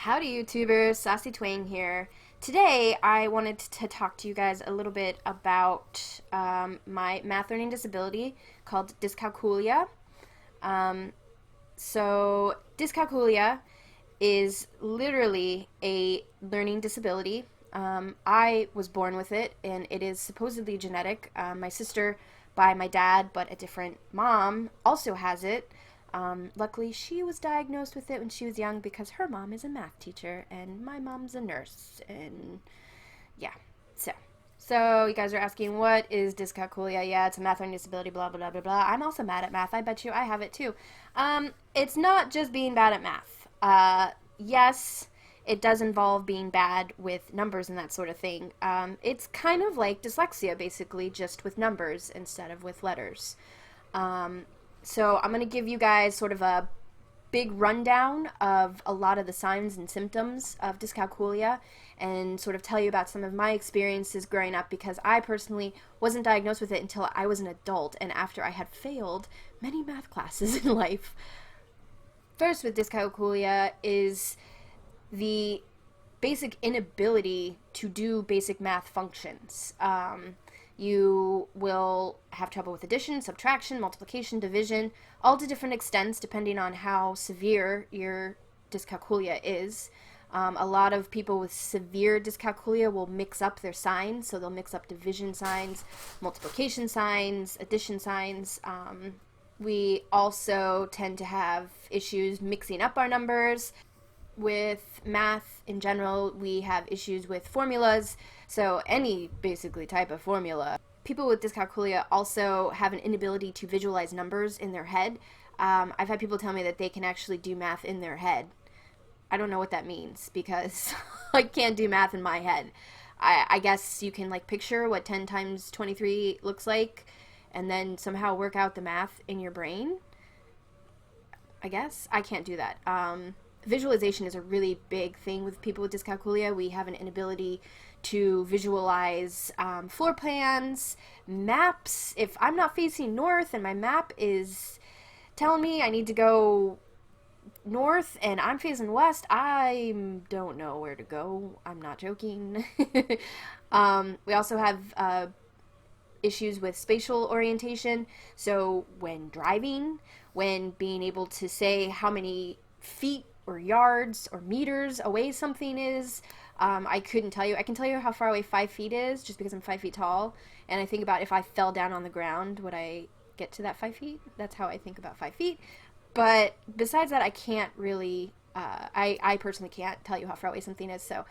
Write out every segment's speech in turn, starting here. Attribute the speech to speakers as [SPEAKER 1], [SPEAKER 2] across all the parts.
[SPEAKER 1] Howdy YouTubers, Sassy Twang here. Today I wanted to talk to you guys a little bit about my math learning disability called dyscalculia. So dyscalculia is literally a learning disability. I was born with it and it is supposedly genetic. My sister by my dad, but a different mom, also has it. Luckily, she was diagnosed with it when she was young because her mom is a math teacher and my mom's a nurse. And yeah, so you guys are asking, what is dyscalculia? Yeah, it's a math learning disability, blah, blah, blah, blah, blah. I'm also mad at math. I bet you I have it too. It's not just being bad at math. Yes, it does involve being bad with numbers and that sort of thing. It's kind of like dyslexia, basically, just with numbers instead of with letters. So I'm going to give you guys sort of a big rundown of a lot of the signs and symptoms of dyscalculia and sort of tell you about some of my experiences growing up, because I personally wasn't diagnosed with it until I was an adult and after I had failed many math classes in life. First, with dyscalculia is the basic inability to do basic math functions. You will have trouble with addition, subtraction, multiplication, division, all to different extents depending on how severe your dyscalculia is. A lot of people with severe dyscalculia will mix up their signs, so they'll mix up division signs, multiplication signs, addition signs. We also tend to have issues mixing up our numbers. With math in general, we have issues with formulas, so any basically type of formula. People with dyscalculia also have an inability to visualize numbers in their head. I've had people tell me that they can actually do math in their head. I don't know what that means because I can't do math in my head. I guess you can like picture what 10 times 23 looks like and then somehow work out the math in your brain. I guess I can't do that. Visualization is a really big thing with people with dyscalculia. We have an inability to visualize floor plans, maps. If I'm not facing north and my map is telling me I need to go north and I'm facing west, I don't know where to go. I'm not joking. We also have issues with spatial orientation. So when driving, when being able to say how many feet or yards or meters away something is, I couldn't tell you. I can tell you how far away 5 feet is just because I'm 5 feet tall, and I think about if I fell down on the ground, would I get to that 5 feet? That's how I think about 5 feet. But besides that, I can't really, I personally can't tell you how far away something is. So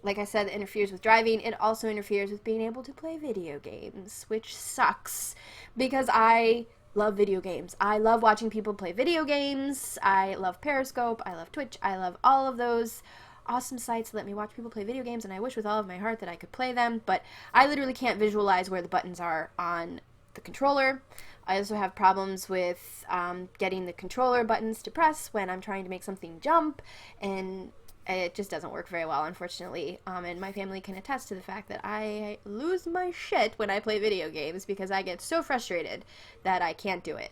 [SPEAKER 1] like I said, it interferes with driving. It also interferes with being able to play video games, which sucks because I love video games. I love watching people play video games. I love Periscope. I love Twitch. I love all of those awesome sites that let me watch people play video games, and I wish with all of my heart that I could play them, but I literally can't visualize where the buttons are on the controller. I also have problems with getting the controller buttons to press when I'm trying to make something jump, and it just doesn't work very well, unfortunately. And my family can attest to the fact that I lose my shit when I play video games because I get so frustrated that I can't do it.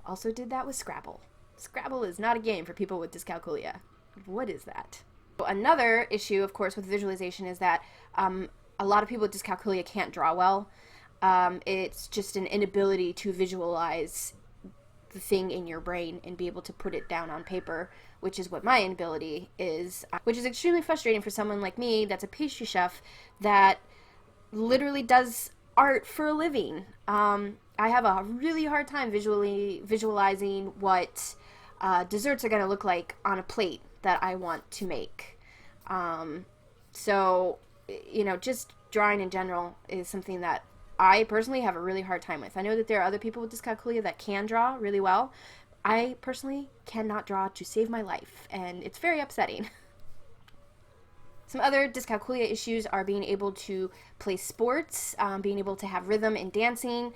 [SPEAKER 1] Also did that with Scrabble. Scrabble is not a game for people with dyscalculia. What is that? Another issue, of course, with visualization is that a lot of people with dyscalculia can't draw well. It's just an inability to visualize the thing in your brain and be able to put it down on paper, which is what my inability is, which is extremely frustrating for someone like me that's a pastry chef that literally does art for a living. I have a really hard time visualizing what desserts are going to look like on a plate that I want to make. So, you know, just drawing in general is something that I personally have a really hard time with. I know that there are other people with dyscalculia that can draw really well. I personally cannot draw to save my life, and it's very upsetting. Some other dyscalculia issues are being able to play sports, being able to have rhythm in dancing.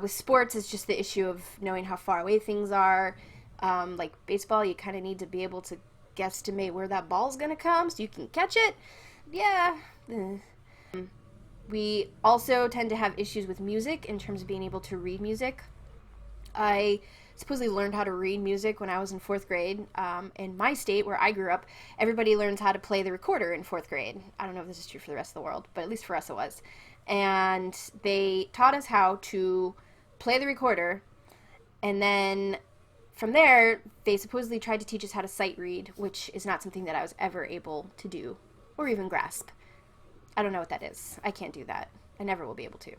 [SPEAKER 1] With sports, it's just the issue of knowing how far away things are. Like baseball, you kind of need to be able to guesstimate where that ball's going to come so you can catch it. Yeah. We also tend to have issues with music in terms of being able to read music. I supposedly learned how to read music when I was in fourth grade. In my state, where I grew up, everybody learns how to play the recorder in fourth grade. I don't know if this is true for the rest of the world, but at least for us it was. And they taught us how to play the recorder, and then from there, they supposedly tried to teach us how to sight read, which is not something that I was ever able to do or even grasp. I don't know what that is. I can't do that. I never will be able to.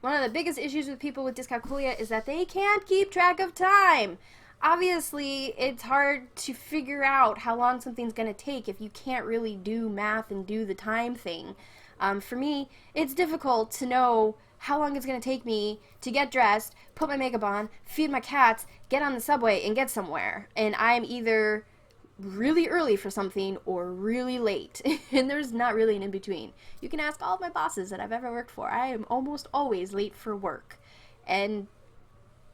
[SPEAKER 1] One of the biggest issues with people with dyscalculia is that they can't keep track of time. Obviously, it's hard to figure out how long something's going to take if you can't really do math and do the time thing. For me, it's difficult to know how long it's going to take me to get dressed, put my makeup on, feed my cats, get on the subway, and get somewhere. And I'm either really early for something or really late. And there's not really an in-between. You can ask all of my bosses that I've ever worked for. I am almost always late for work. And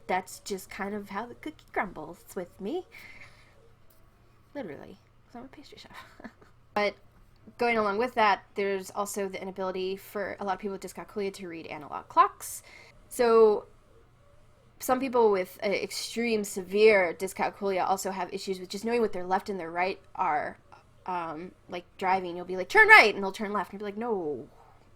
[SPEAKER 1] that's just kind of how the cookie crumbles with me. Literally. Because I'm a pastry chef. But going along with that, there's also the inability for a lot of people with dyscalculia to read analog clocks. So some people with extreme severe dyscalculia also have issues with just knowing what their left and their right are. Like driving, you'll be like, turn right, and they'll turn left. And you'll be like, no,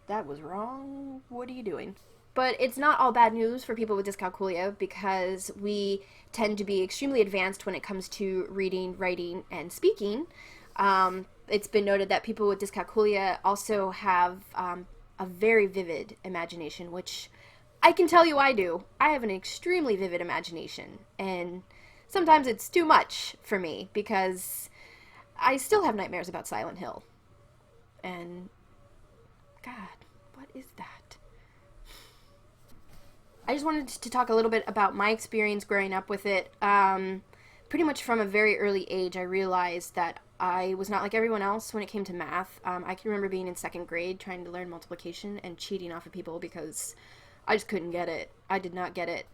[SPEAKER 1] that was wrong. What are you doing? But it's not all bad news for people with dyscalculia, because we tend to be extremely advanced when it comes to reading, writing, and speaking. It's been noted that people with dyscalculia also have a very vivid imagination, which I can tell you I do. I have an extremely vivid imagination, and sometimes it's too much for me, because I still have nightmares about Silent Hill. And God, what is that? I just wanted to talk a little bit about my experience growing up with it. Pretty much from a very early age, I realized that I was not like everyone else when it came to math. I can remember being in second grade trying to learn multiplication and cheating off of people because I just couldn't get it. I did not get it.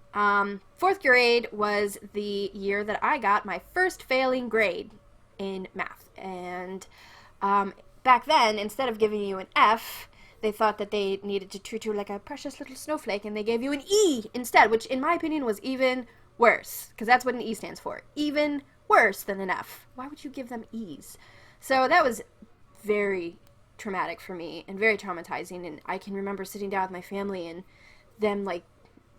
[SPEAKER 1] Fourth grade was the year that I got my first failing grade in math. And back then, instead of giving you an F, they thought that they needed to treat you like a precious little snowflake, and they gave you an E instead, which in my opinion was even worse, because that's what an E stands for. Even worse than an F. Why would you give them E's? So that was very traumatic for me and very traumatizing, and I can remember sitting down with my family and them like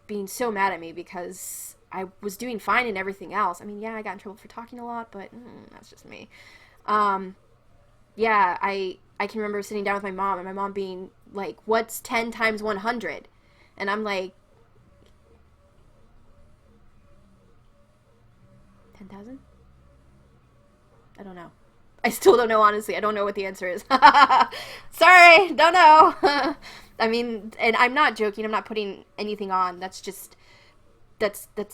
[SPEAKER 1] being so mad at me because I was doing fine in everything else. I mean, yeah, I got in trouble for talking a lot, but that's just me. Yeah, I can remember sitting down with my mom, and my mom being like, what's 10 times 100? And I'm like, 10,000? I don't know. I still don't know, honestly. I don't know what the answer is. Sorry, don't know. I mean, and I'm not joking. I'm not putting anything on. That's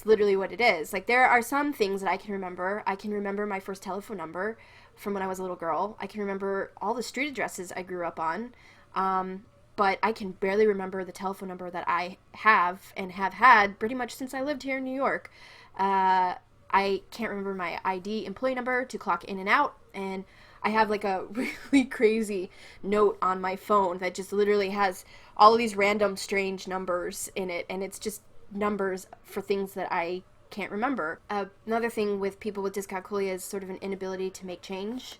[SPEAKER 1] literally what it is. Like, there are some things that I can remember. I can remember my first telephone number from when I was a little girl. I can remember all the street addresses I grew up on. But I can barely remember the telephone number that I have and have had pretty much since I lived here in New York. I can't remember my ID employee number to clock in and out. And I have like a really crazy note on my phone that just literally has all of these random strange numbers in it. And it's just numbers for things that I can't remember. Another thing with people with dyscalculia is sort of an inability to make change.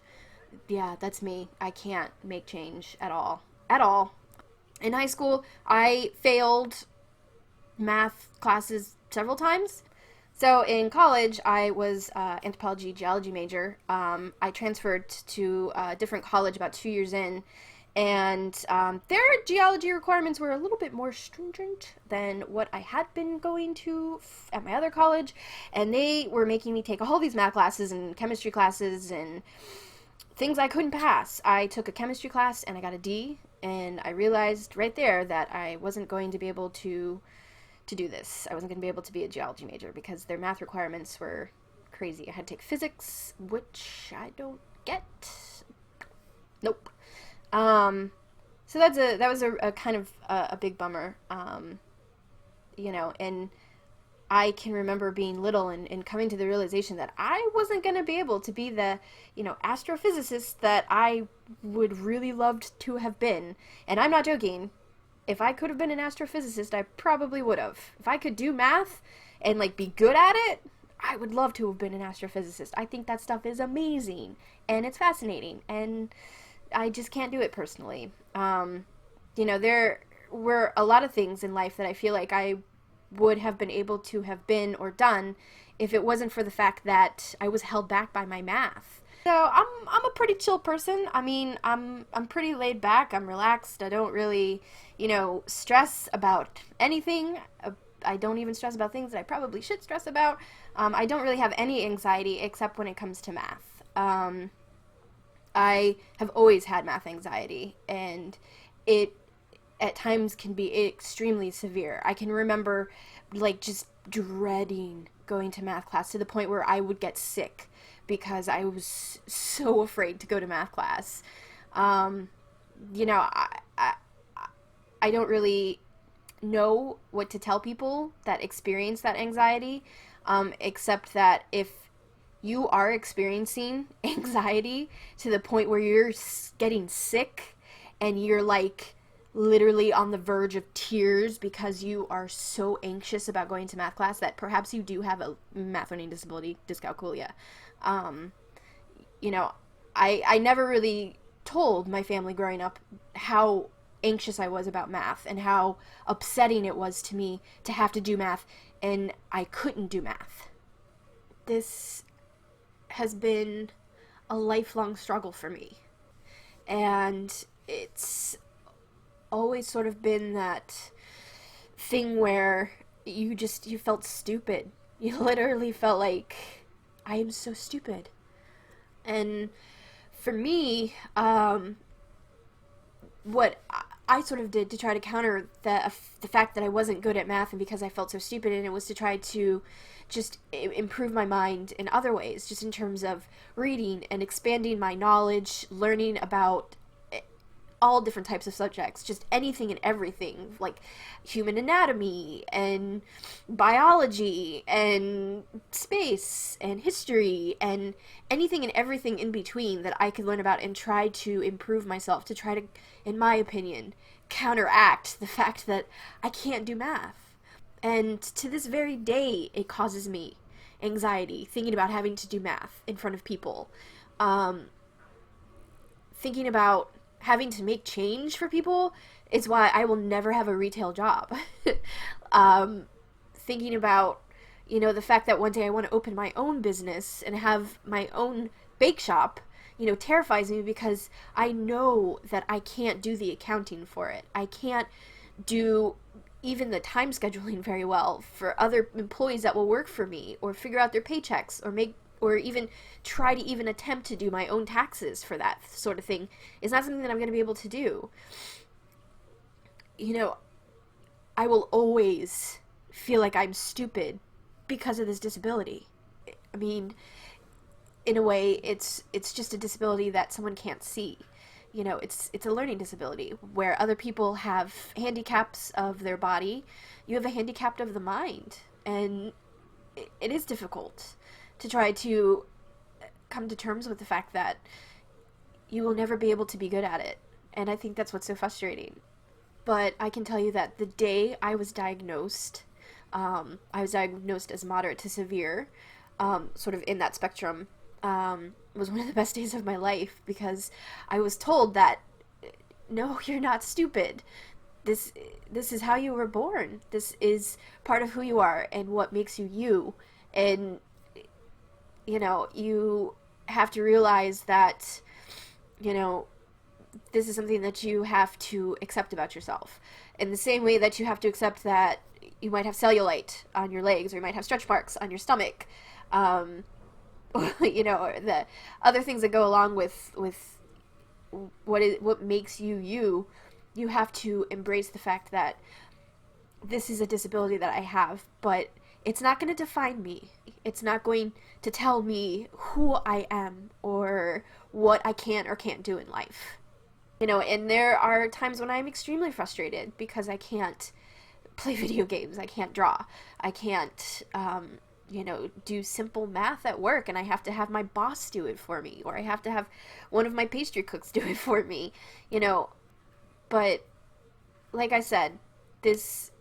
[SPEAKER 1] Yeah, that's me. I can't make change at all. At all. In high school, I failed math classes several times. So in college, I was anthropology geology major. I transferred to a different college about 2 years in, and their geology requirements were a little bit more stringent than what I had been going to at my other college, and they were making me take all these math classes and chemistry classes and things I couldn't pass. I took a chemistry class and I got a D, and I realized right there that I wasn't going to be able to do this. I wasn't going to be able to be a geology major because their math requirements were crazy. I had to take physics, which I don't get. Nope. So that was a kind of a big bummer. You know, and I can remember being little and coming to the realization that I wasn't going to be able to be the, astrophysicist that I would really loved to have been. And I'm not joking. If I could have been an astrophysicist, I probably would have. If I could do math and like be good at it, I would love to have been an astrophysicist. I think that stuff is amazing and it's fascinating, and I just can't do it personally. There were a lot of things in life that I feel like I would have been able to have been or done if it wasn't for the fact that I was held back by my math. So I'm a pretty chill person. I mean, I'm pretty laid back. I'm relaxed. I don't really, stress about anything. I don't even stress about things that I probably should stress about. I don't really have any anxiety except when it comes to math. I have always had math anxiety, and it at times can be extremely severe. I can remember like just dreading going to math class to the point where I would get sick because I was so afraid to go to math class. Um, I don't really know what to tell people that experience that anxiety, except that if you are experiencing anxiety to the point where you're getting sick and you're like literally on the verge of tears because you are so anxious about going to math class, that perhaps you do have a math learning disability, dyscalculia. Um, I never really told my family growing up how anxious I was about math and how upsetting it was to me to have to do math, and I couldn't do math. This has been a lifelong struggle for me, and it's always sort of been that thing where you felt stupid. You literally felt like, I am so stupid. And for me, what I sort of did to try to counter the fact that I wasn't good at math and because I felt so stupid, and it was to try to just improve my mind in other ways, just in terms of reading and expanding my knowledge, learning about all different types of subjects, just anything and everything, like human anatomy and biology and space and history and anything and everything in between that I could learn about, and try to improve myself, to try to, in my opinion, counteract the fact that I can't do math. And to this very day, it causes me anxiety thinking about having to do math in front of people. Thinking about having to make change for people is why I will never have a retail job. Thinking about, the fact that one day I want to open my own business and have my own bake shop, terrifies me, because I know that I can't do the accounting for it. I can't do even the time scheduling very well for other employees that will work for me, or figure out their paychecks, or even try to even attempt to do my own taxes for that sort of thing. Is not something that I'm going to be able to do. I will always feel like I'm stupid because of this disability. I mean, in a way, it's just a disability that someone can't see. It's a learning disability where other people have handicaps of their body. You have a handicap of the mind, and it is difficult to try to come to terms with the fact that you will never be able to be good at it. And I think that's what's so frustrating. But I can tell you that the day I was diagnosed as moderate to severe, sort of in that spectrum, was one of the best days of my life, because I was told that, no, you're not stupid. This is how you were born. This is part of who you are and what makes you you. And, you have to realize that, this is something that you have to accept about yourself. In the same way that you have to accept that you might have cellulite on your legs, or you might have stretch marks on your stomach, or the other things that go along with what makes you you. You have to embrace the fact that this is a disability that I have, but it's not going to define me. It's not going to tell me who I am or what I can or can't do in life. And there are times when I'm extremely frustrated because I can't play video games. I can't draw. I can't, do simple math at work, and I have to have my boss do it for me, or I have to have one of my pastry cooks do it for me, But, like I said, this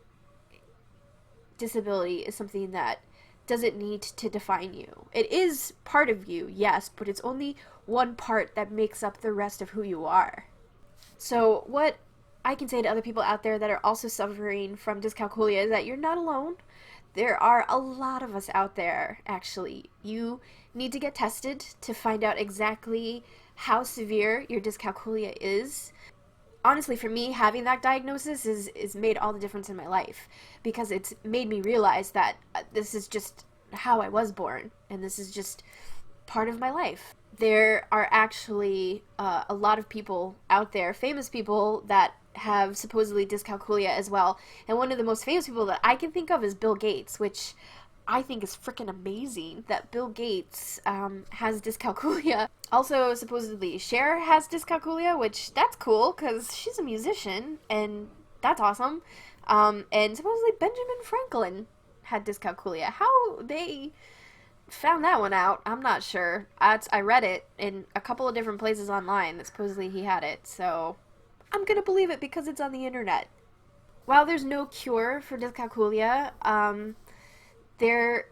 [SPEAKER 1] disability is something that doesn't need to define you. It is part of you, yes, but it's only one part that makes up the rest of who you are. So what I can say to other people out there that are also suffering from dyscalculia is that you're not alone. There are a lot of us out there, actually. You need to get tested to find out exactly how severe your dyscalculia is. Honestly, for me, having that diagnosis is made all the difference in my life, because it's made me realize that this is just how I was born, and this is just part of my life. There are actually a lot of people out there, famous people, that have supposedly dyscalculia as well. And one of the most famous people that I can think of is Bill Gates, which I think is freaking amazing that Bill Gates has dyscalculia. Also, supposedly Cher has dyscalculia, which that's cool because she's a musician, and that's awesome. And supposedly Benjamin Franklin had dyscalculia. How they found that one out, I'm not sure. I read it in a couple of different places online that supposedly he had it, so I'm gonna believe it because it's on the internet. While there's no cure for dyscalculia, there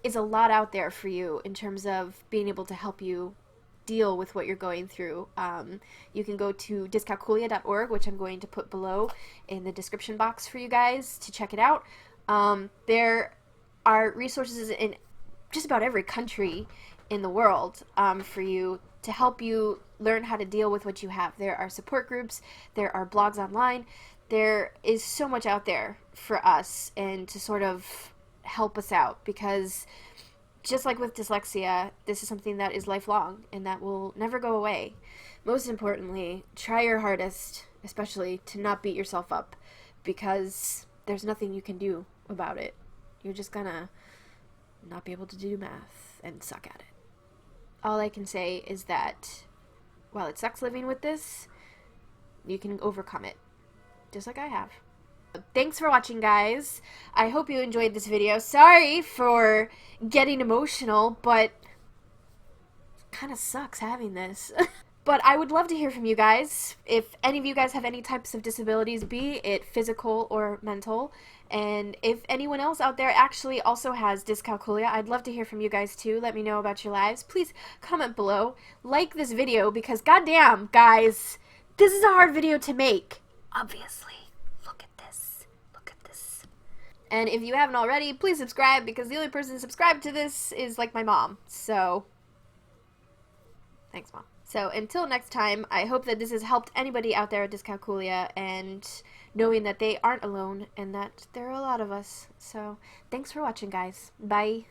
[SPEAKER 1] is a lot out there for you in terms of being able to help you deal with what you're going through. You can go to dyscalculia.org, which I'm going to put below in the description box for you guys to check it out. There are resources in just about every country in the world for you to help you learn how to deal with what you have. There are support groups, there are blogs online, there is so much out there for us and to sort of help us out, because just like with dyslexia, this is something that is lifelong and that will never go away. Most importantly, try your hardest, especially to not beat yourself up, because there's nothing you can do about it. You're just gonna not be able to do math and suck at it. All I can say is that while it sucks living with this, you can overcome it, just like I have. Thanks for watching, guys. I hope you enjoyed this video. Sorry for getting emotional, but it kind of sucks having this. But I would love to hear from you guys. If any of you guys have any types of disabilities, be it physical or mental, and if anyone else out there actually also has dyscalculia, I'd love to hear from you guys too. Let me know about your lives. Please comment below. Like this video, because goddamn, guys, this is a hard video to make. Obviously. Look at this. Look at this. And if you haven't already, please subscribe, because the only person subscribed to this is like my mom. So, thanks, Mom. So until next time, I hope that this has helped anybody out there with dyscalculia, and knowing that they aren't alone and that there are a lot of us. So thanks for watching, guys. Bye.